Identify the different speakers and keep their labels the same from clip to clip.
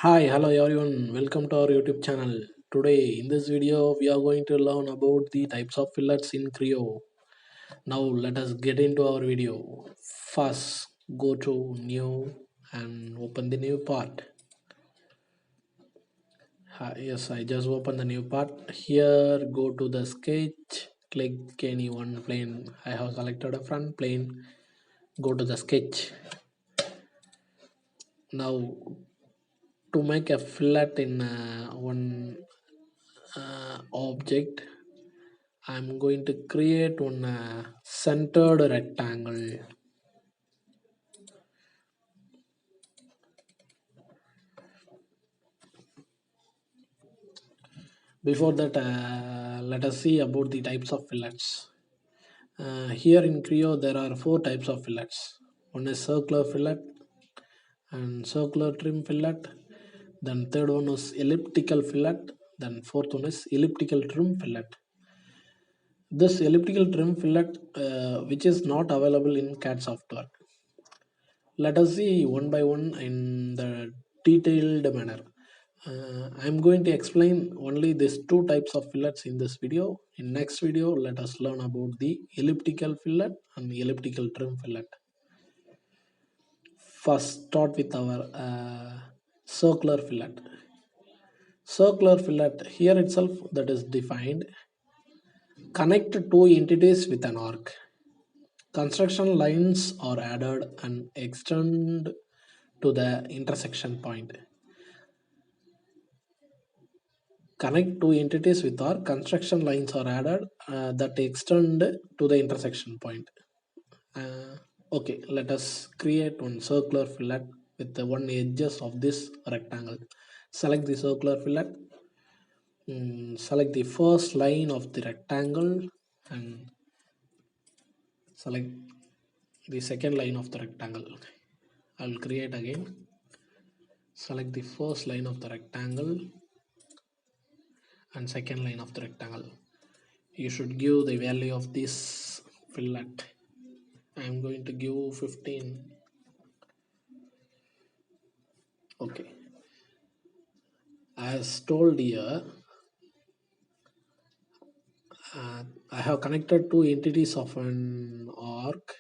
Speaker 1: Hi, hello everyone. Welcome to our YouTube channel. Today, in this video, we are going to learn about the types of fillets in CREO. Now, let us get into our video. First, go to New and open the new part. Yes, I just opened the new part. Here, go to the sketch. Click any one plane. I have selected a front plane. Go to the sketch. Now, to make a fillet in one object, I'm going to create one centered rectangle. Before that, let us see about the types of fillets. Here in CREO, there are four types of fillets. One is circular fillet and circular trim fillet. Then third one is elliptical fillet. Then fourth one is elliptical trim fillet. This elliptical trim fillet, which is not available in CAD software. Let us see one by one in the detailed manner. I'm going to explain only these two types of fillets in this video. In next video, let us learn about the elliptical fillet and elliptical trim fillet. First, start with our circular fillet. Circular fillet, here itself that is defined. Connect two entities with an arc. Construction lines are added and extend to the intersection point. Connect two entities with our construction lines are added that extend to the intersection point. Okay, let us create one circular fillet with the one edges of this rectangle. Select the circular fillet. Select the first line of the rectangle and select the second line of the rectangle. I'll create again. Select the first line of the rectangle and second line of the rectangle. You should give the value of this fillet. I'm going to give 15. Okay, as told here, I have connected two entities of an arc.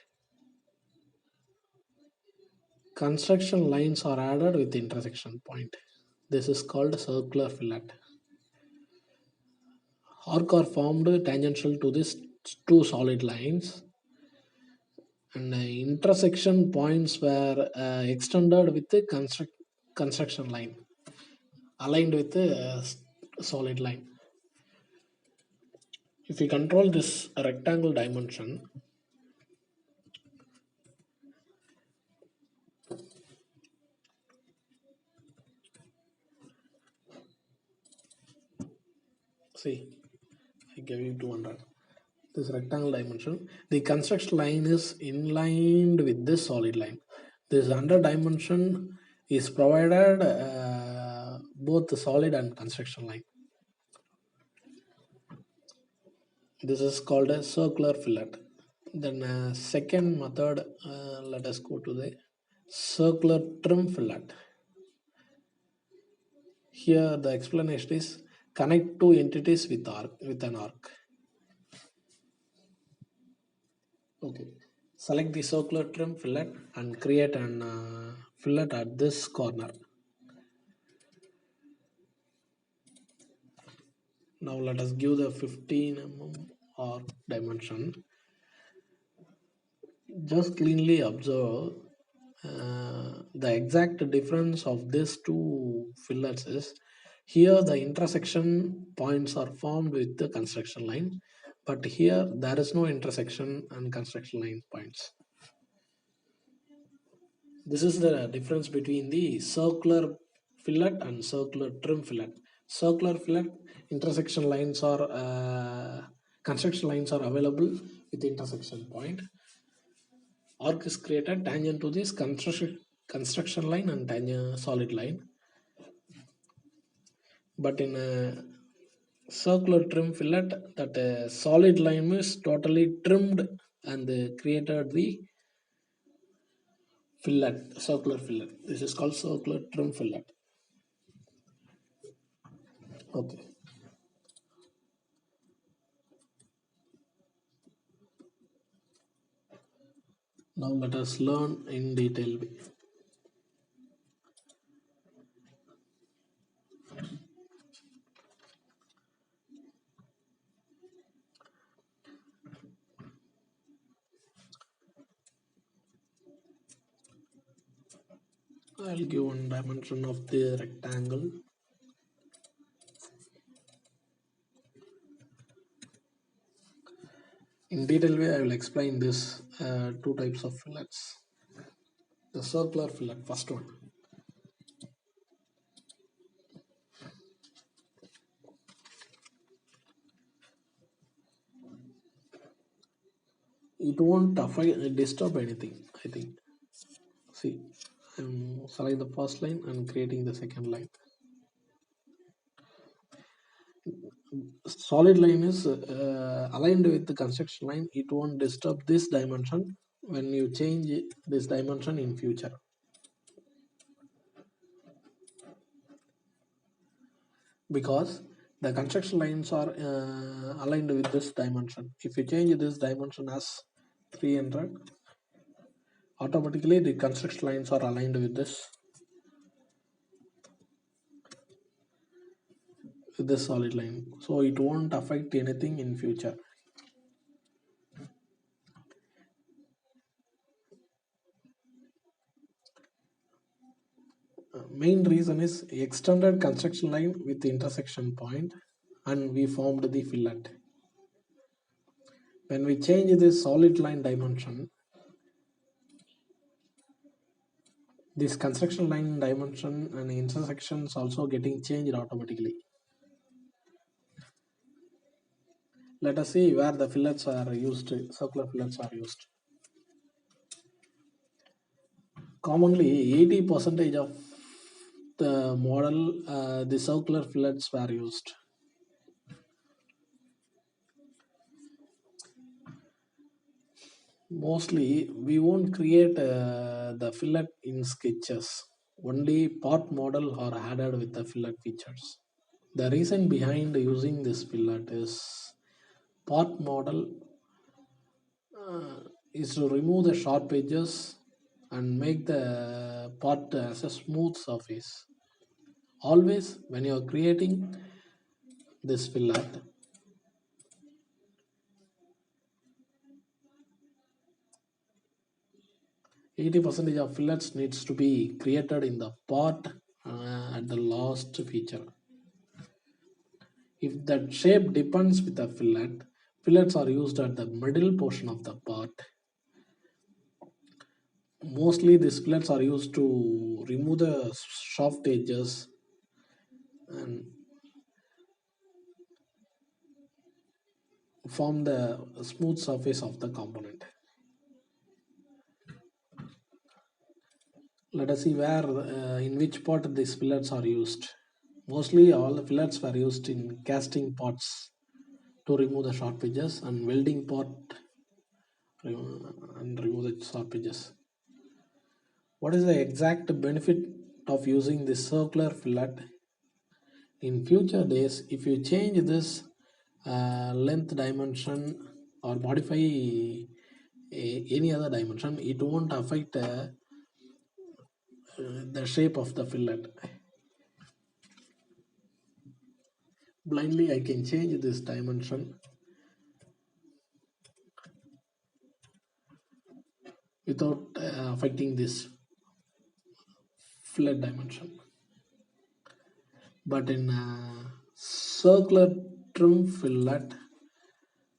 Speaker 1: Construction lines are added with intersection point. This is called circular fillet. Arc are formed tangential to these two solid lines, and intersection points were extended with the construction line, aligned with the solid line. If we control this rectangle dimension, see, I gave you 200. This rectangle dimension, the construction line is inlined with this solid line. This under dimension is provided both the solid and construction line. This is called a circular fillet. Then second method, let us go to the circular trim fillet. Here the explanation is connect two entities with an arc. Okay, select the circular trim fillet and create an fillet at this corner. Now let us give the 15 mm arc dimension. Just cleanly observe the exact difference of these two fillets is here the intersection points are formed with the construction line, but here there is no intersection and construction line points. This is the difference between the circular fillet and circular trim fillet. Circular fillet intersection lines are construction lines are available with the intersection point. Arc is created tangent to this construction line and tangent solid line. But in a circular trim fillet, that solid line is totally trimmed and created the fillet, circular fillet. This is called circular trim fillet. Okay, now let us learn in detail. I'll give one dimension of the rectangle. In detail way, I will explain this two types of fillets. The circular fillet, first one. It won't affect, disturb anything, I think. See, I'm selecting the first line and creating the second line. Solid line is aligned with the construction line. It won't disturb this dimension when you change this dimension in future, because the construction lines are aligned with this dimension. If you change this dimension as 300, automatically the construction lines are aligned with this solid line, so it won't affect anything in future. Main reason is extended construction line with the intersection point, and we formed the fillet. When we change this solid line dimension, this construction line dimension and intersections also getting changed automatically. Let us see where the fillets are used, circular fillets are used. Commonly, 80 percentage of the model, the circular fillets were used. Mostly, we won't create the fillet in sketches. Only part model are added with the fillet features. The reason behind using this fillet is part model is to remove the sharp edges and make the part as a smooth surface. Always, when you are creating this fillet, 80% of fillets needs to be created in the part at the last feature. If that shape depends with the fillet, fillets are used at the middle portion of the part. Mostly these fillets are used to remove the soft edges and form the smooth surface of the component. Let us see where, in which part these fillets are used. Mostly all the fillets were used in casting parts to remove the sharp edges, and welding part and remove the sharp edges. What is the exact benefit of using this circular fillet? In future days, if you change this length dimension or modify any other dimension, it won't affect the shape of the fillet. Blindly, I can change this dimension without affecting this fillet dimension. But in circular trim fillet,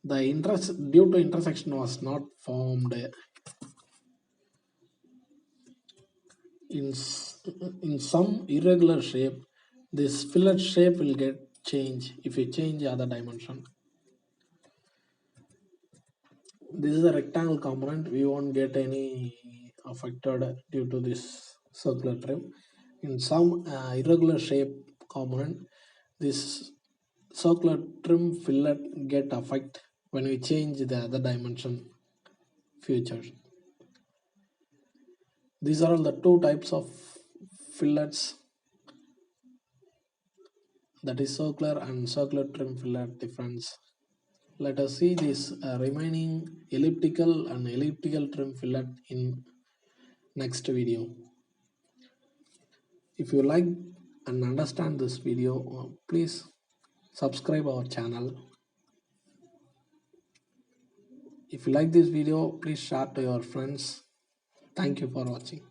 Speaker 1: the due to intersection was not formed in in some irregular shape. This fillet shape will get change if you change the other dimension. This is a rectangle component. We won't get any affected due to this circular trim. In some irregular shape component, this circular trim fillet get affect when we change the other dimension feature. These are all the two types of fillets that is circular and circular trim fillet difference. Let us see this remaining elliptical and elliptical trim fillet in next video. If you like and understand this video, please subscribe our channel. If you like this video, please share to your friends. Thank you for watching.